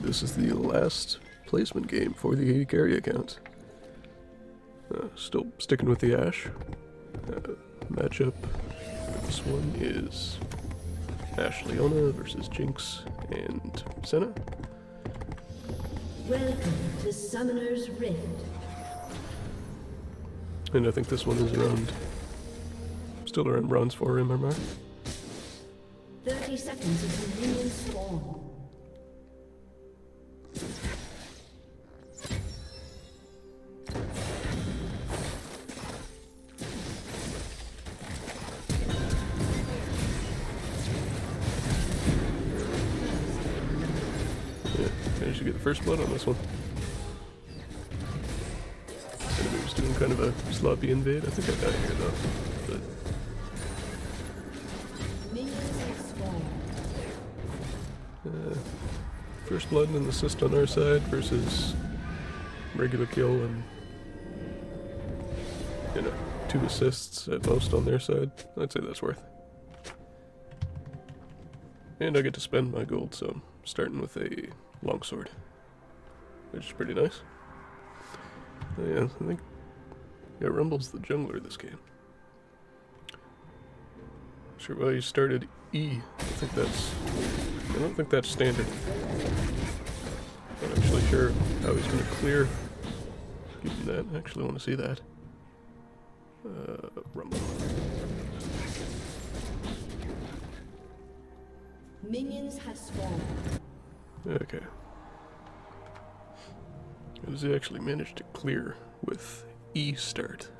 Alright, this is the last placement game for the AD carry account. Still sticking with the Ashe. Matchup for this one is Ashe Leona versus Jinx and Senna. Welcome to Summoner's Rift. And I think this one is still around bronze 4 MMR. 30 seconds until minions spawn. Managed to get the first blood on this one. Enemy was doing kind of a sloppy invade. I think I died here though. But Minions have spawned. first blood and an assist on our side versus regular kill and 2 assists at most on their side. I'd say that's worth. And I get to spend my gold, so I'm starting with a longsword, which is pretty nice. Yeah, I think Rumble's the jungler this game. Sure, well, you started E. I don't think that's standard. Not actually sure how he's going to clear. Give him that. I actually want to see that. Rumble. Minions have spawned. Okay. How does he actually manage to clear with E start?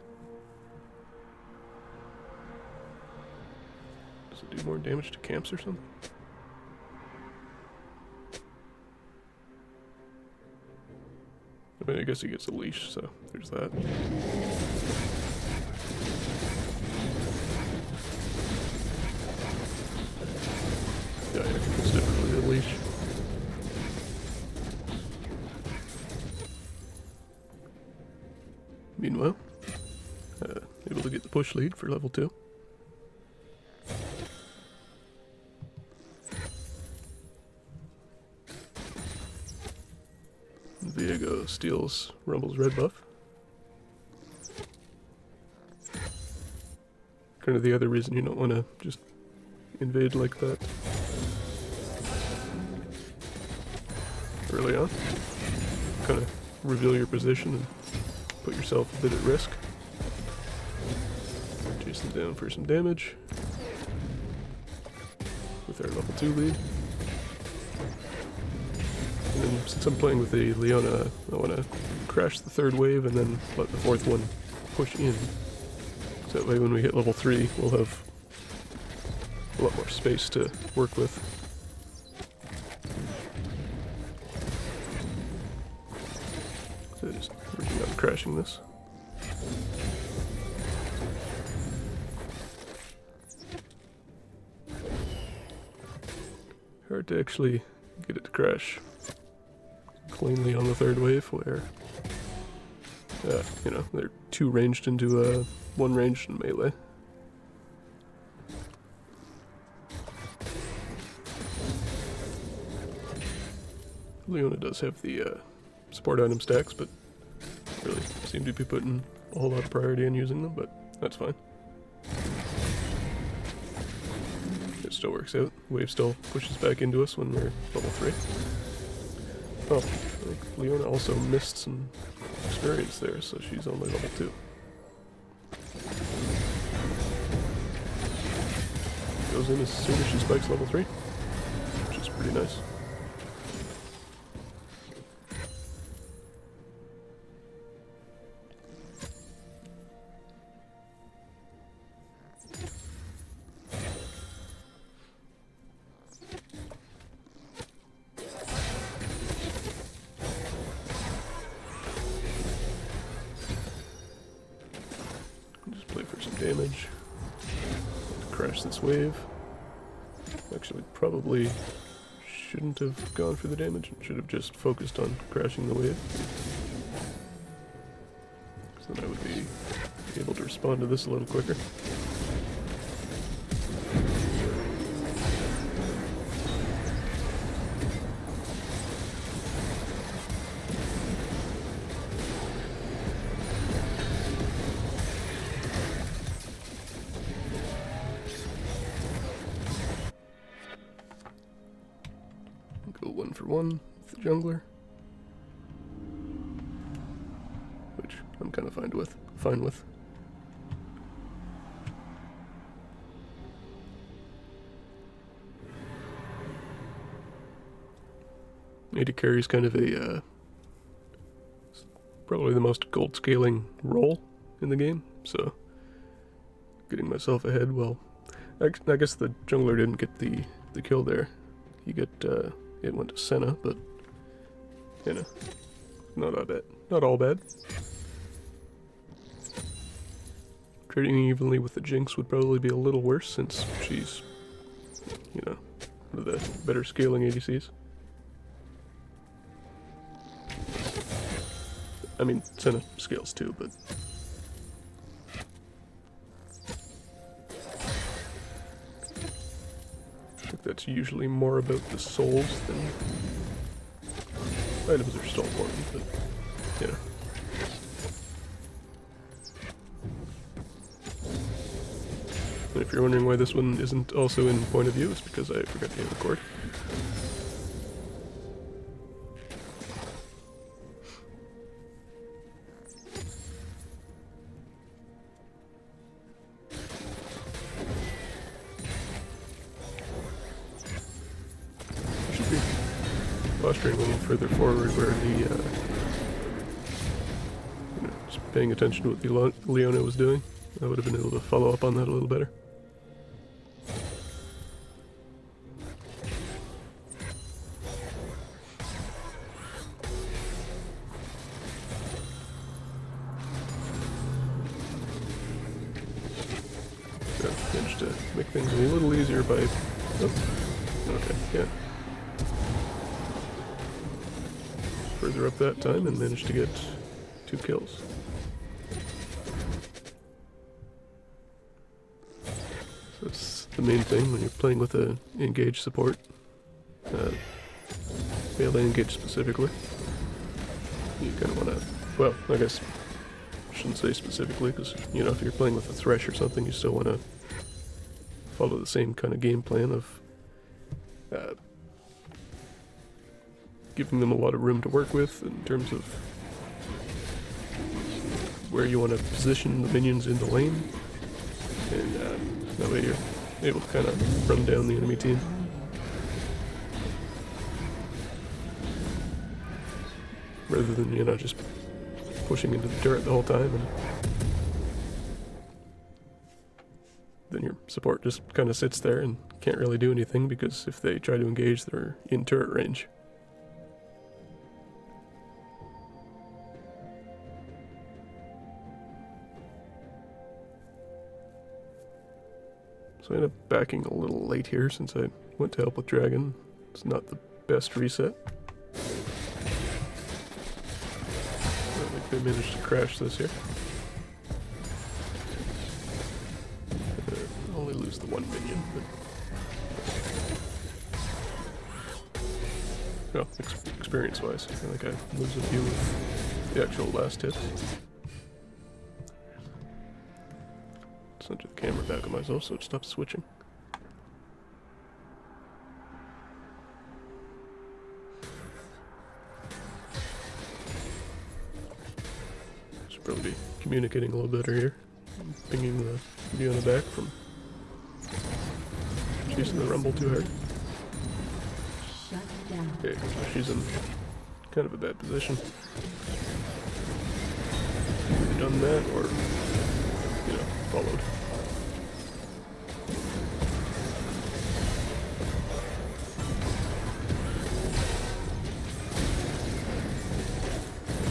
Does it do more damage to camps or something? I mean, I guess he gets a leash, so there's that. Yeah, I think it's definitely a leash. Meanwhile, able to get the push lead for level 2. Viego steals Rumble's red buff. Kind of the other reason you don't want to just invade like that early on. Kind of reveal your position and put yourself a bit at risk. Chase them down for some damage with our level 2 lead. And then since I'm playing with the Leona, I want to crash the 3rd wave and then let the 4th one push in. So that way when we hit level 3, we'll have a lot more space to work with. So just working on crashing this. Hard to actually get it to crash cleanly on the 3rd wave where, they're 2 ranged into 1 ranged in melee. Leona does have the support item stacks, but really seem to be putting a whole lot of priority on using them, but that's fine. It still works out. Wave still pushes back into us when we're level 3. Oh, I think Leona also missed some experience there, so she's only level 2. Goes in as soon as she spikes level 3, which is pretty nice. Just play for some damage. Crash this wave. Actually, probably shouldn't have gone for the damage and should have just focused on crashing the wave. So then I would be able to respond to this a little quicker. Go 1 for 1 with the jungler. Which I'm kind of fine with. AD carry is kind of a probably the most gold scaling role in the game, so getting myself ahead. Well, I guess the jungler didn't get the kill there. It went to Senna, but you know, not all bad. Trading evenly with the Jinx would probably be a little worse since she's, you know, one of the better scaling ADCs. I mean, Senna scales too, but I think that's usually more about the souls than items are still important, but you know. And if you're wondering why this one isn't also in point of view, it's because I forgot to hit record. Posturing a little further forward where the, just paying attention to what the Leona was doing. I would have been able to follow up on that a little better. I managed to make things a little easier by... Oh, okay, yeah. Further up that time and managed to get 2 kills. So that's the main thing when you're playing with a engage support. Melee engage specifically. You kind of want to, well, I guess I shouldn't say specifically because, you know, if you're playing with a Thresh or something, you still want to follow the same kind of game plan of giving them a lot of room to work with in terms of where you want to position the minions in the lane, and that way you're able to kind of run down the enemy team. Rather than, you know, just pushing into the turret the whole time, and then your support just kind of sits there and can't really do anything because if they try to engage, they're in turret range. So I ended up backing a little late here since I went to help with Dragon. It's not the best reset. I think they managed to crash this here. Only lose the 1 minion, but... Well, experience-wise, I think I lose a few with the actual last hit. Center the camera back on myself so it stops switching. Should probably be communicating a little better here. Pinging the Leona back from chasing the rumble too hard. Okay, so she's in kind of a bad position. Either done that or, you know, followed.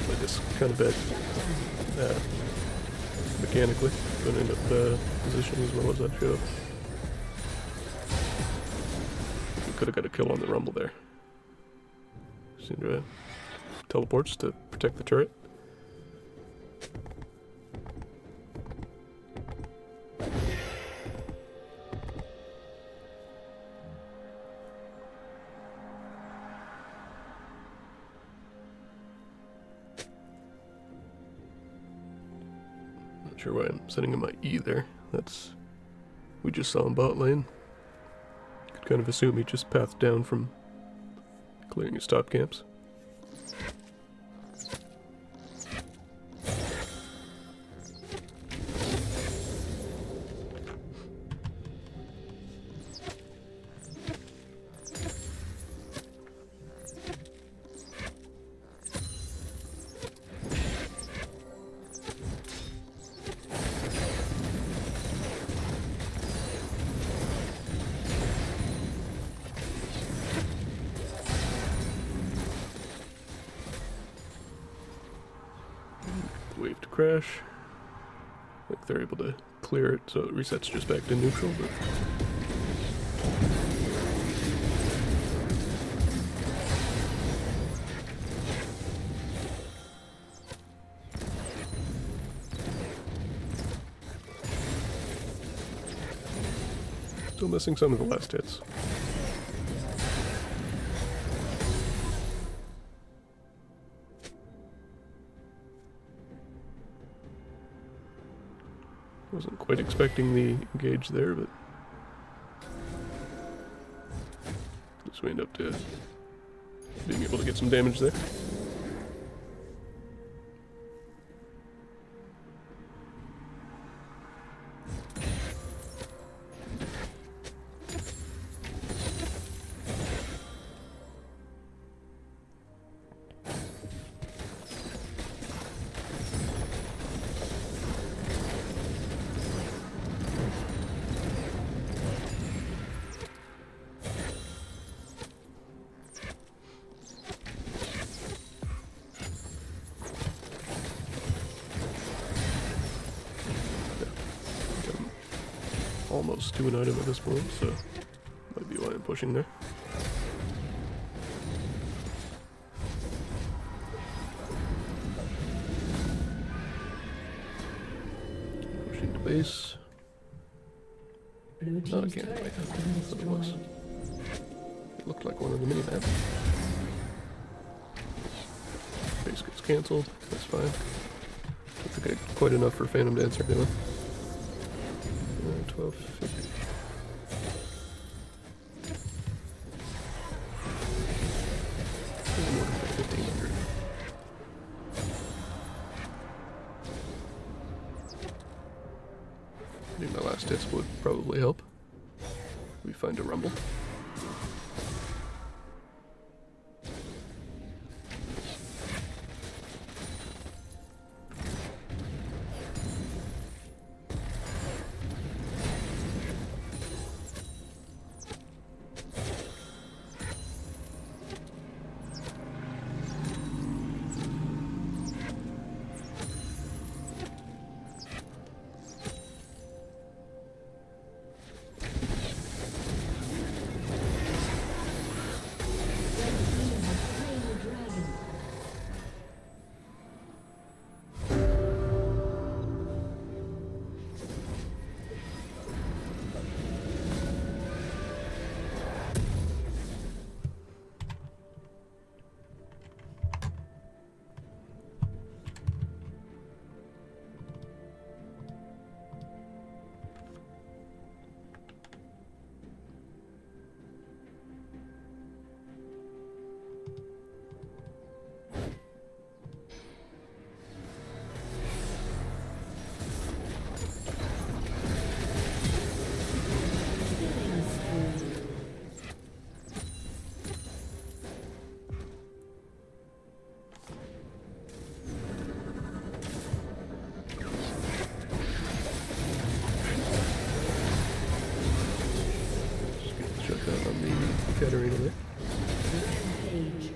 Like this kind of bad mechanically. Don't end up positioning as well as I should have. We could have got a kill on the rumble there. Seemed to teleports to protect the turret. Not sure why I'm setting in my E there. That's... we just saw in bot lane. Could kind of assume he just pathed down from Clearing his top camps. Wave to crash. I think they're able to clear it, so it resets just back to neutral, but... Still missing some of the last hits. Wasn't quite expecting the engage there, but just we end up to being able to get some damage there. Almost to an item at this point, so might be why I'm pushing there. Pushing to base. Blue No, I team's can't. turret Wait, has been that's what it was. destroyed. It looked like one of the mini-maps. Base gets cancelled, that's fine. I think I got quite enough for Phantom Dancer anyway. 1250. More than 1500. I think my last hits would probably help. We find a rumble. Katarina there. Rampage.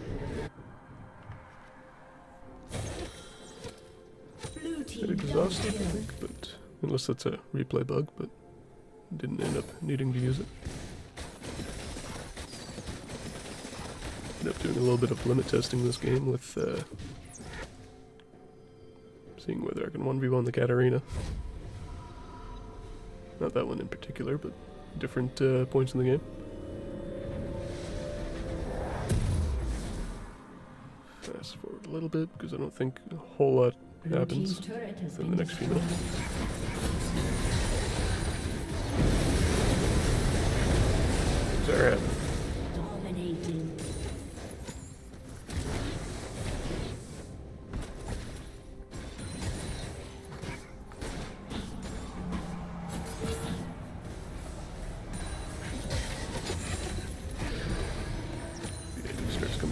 Blue Got team double exhausted, I kill. think, but unless that's a replay bug, but didn't end up needing to use it. Ended up doing a little bit of limit testing this game with seeing whether I can 1v1 the Katarina. Not that one in particular, but different points in the game. Fast forward a little bit, because I don't think a whole lot Blue happens team's turret has within been the next few destroyed. minutes. What's that happening? Dominating.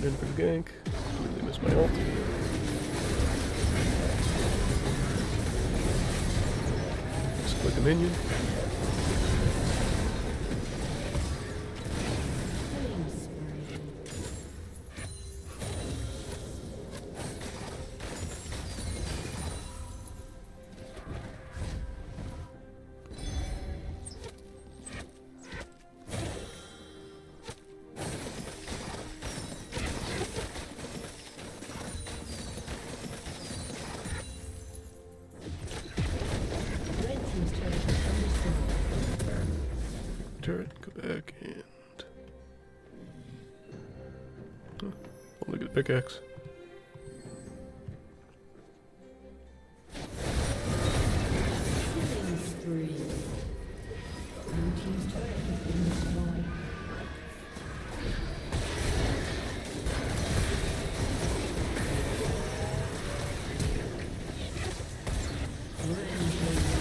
Coming in for the gank. Completely missed my ult. Just click a minion. Turret, go back, and... Huh, only good pickaxe. Killing spree. Blue team's turret has been destroyed. Rampage.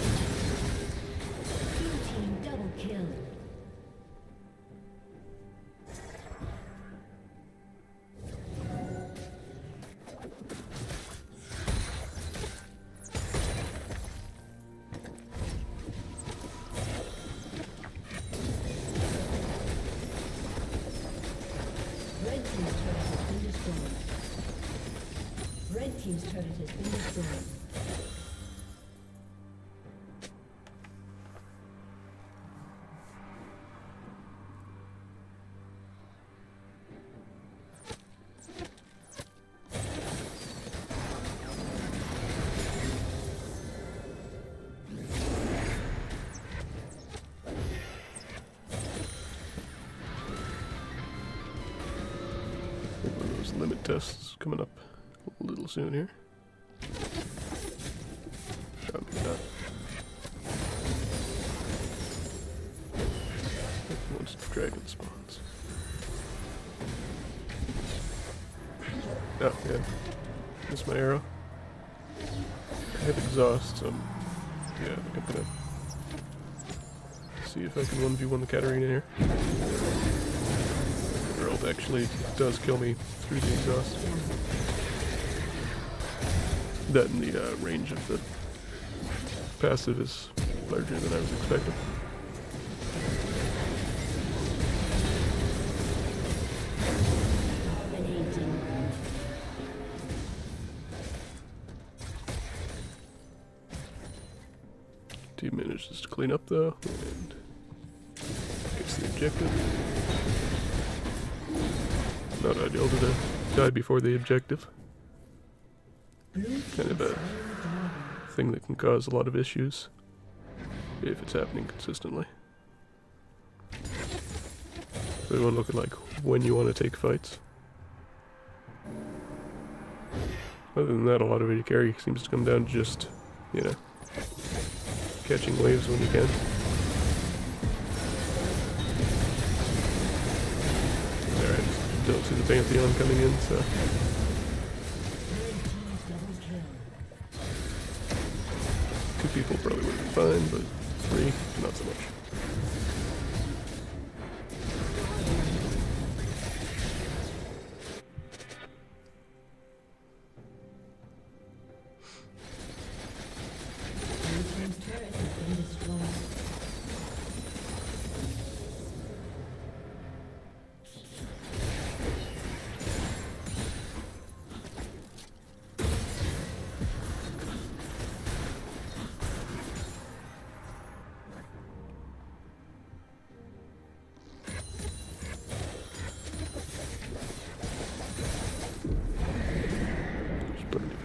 Blue team double kill. Red team's turret has been destroyed. Red team's turret has been destroyed. One of those limit tests coming up a little soon here. Oh, maybe not. Once the dragon spawns. Oh, yeah. Missed my arrow. I have exhaust, so yeah, I think I'm gonna see if I can 1v1 the Katarina here. Her ult actually does kill me through the exhaust. That and the range of the passive is larger than I was expecting. Team manages to clean up though, and gets the objective. Not ideal to die before the objective. Kind of a thing that can cause a lot of issues if it's happening consistently. So you want to look at like when you want to take fights. Other than that, a lot of AD carry seems to come down to just, you know, catching waves when you can. Alright, don't see the Pantheon coming in, so... Two people probably would have been fine, but three, not so much.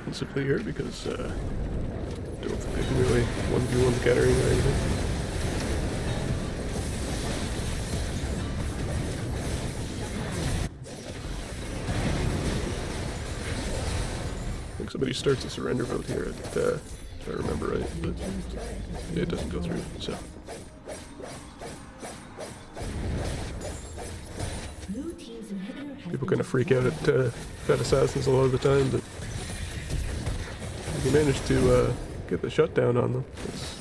Defensively here because don't think they can really 1v1 the Katarina or anything. I think somebody starts a surrender vote here, if I remember right, but yeah, it doesn't go through, so. People kind of freak out at Fat Assassins a lot of the time, but if you manage to get the shutdown on them, it's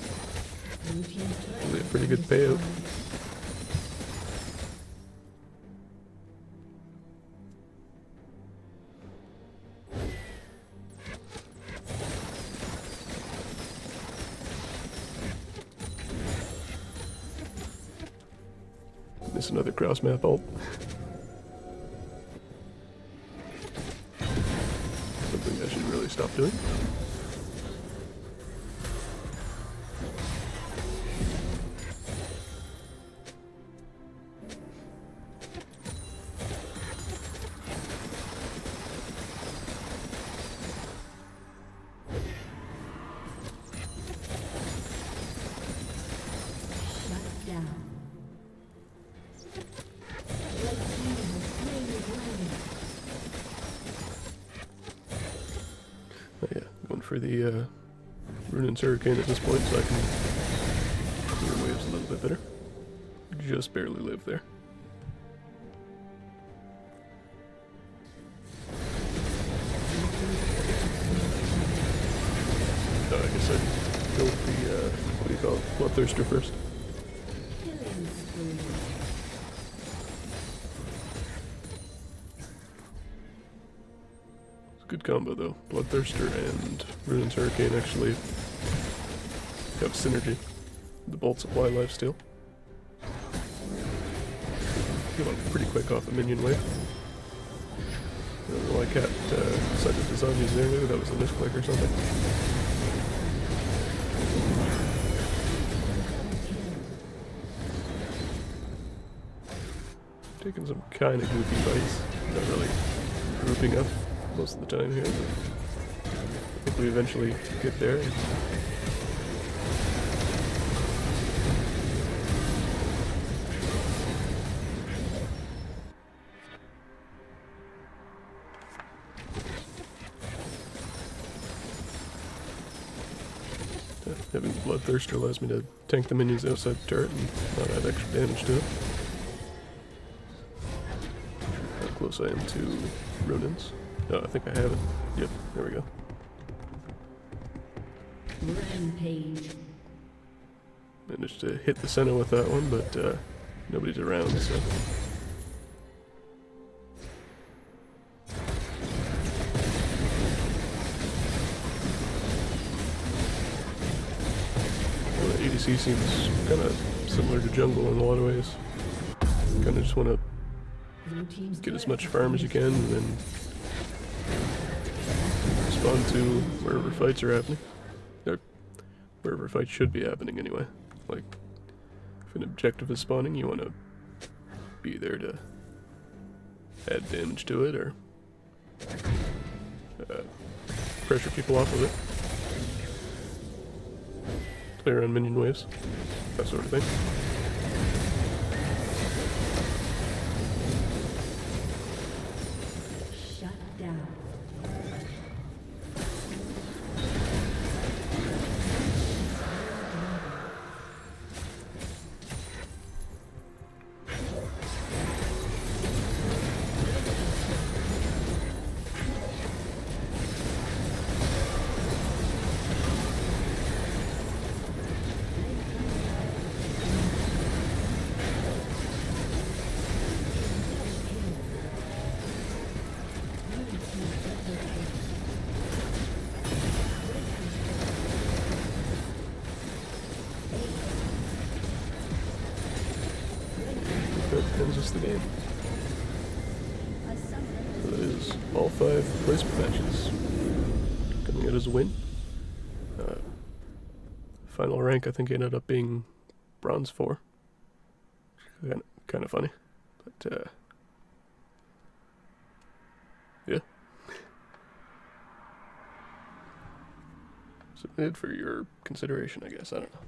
really a pretty good payout. another cross map ult. Something I should really stop doing. Oh yeah, going for the Runin's Hurricane at this point so I can clear waves a little bit better. Just barely live there. I guess I'd go with the, what do you call it, Bloodthirster first. It's a good combo though. Bloodthirster and Runin's Hurricane actually have synergy. The Bolt supply lifesteal. Come on, pretty quick off a minion wave. I don't know why Cat decided to zombie there, maybe that was a misclick or something. Taking some kind of goofy fights, not really grouping up most of the time here, but I think we eventually get there. Having Bloodthirster allows me to tank the minions outside the turret and not add extra damage to it. How close I am to Runins. Oh, I think I have it. Yep, there we go. Rampage. Managed to hit the Senna with that one, but nobody's around, so... ADC seems kind of similar to jungle in a lot of ways. Kind of just want to get as much farm as you can and then respond to wherever fights are happening. Or wherever fights should be happening anyway. Like, if an objective is spawning, you want to be there to add damage to it or pressure people off of it. Clear on minion waves, that sort of thing. Shut down. That ends us the game. So that is all 5 placement matches. Coming out as a win. Final rank I think ended up being bronze 4. Kind of funny. But yeah. Submitted for your consideration, I guess. I don't know.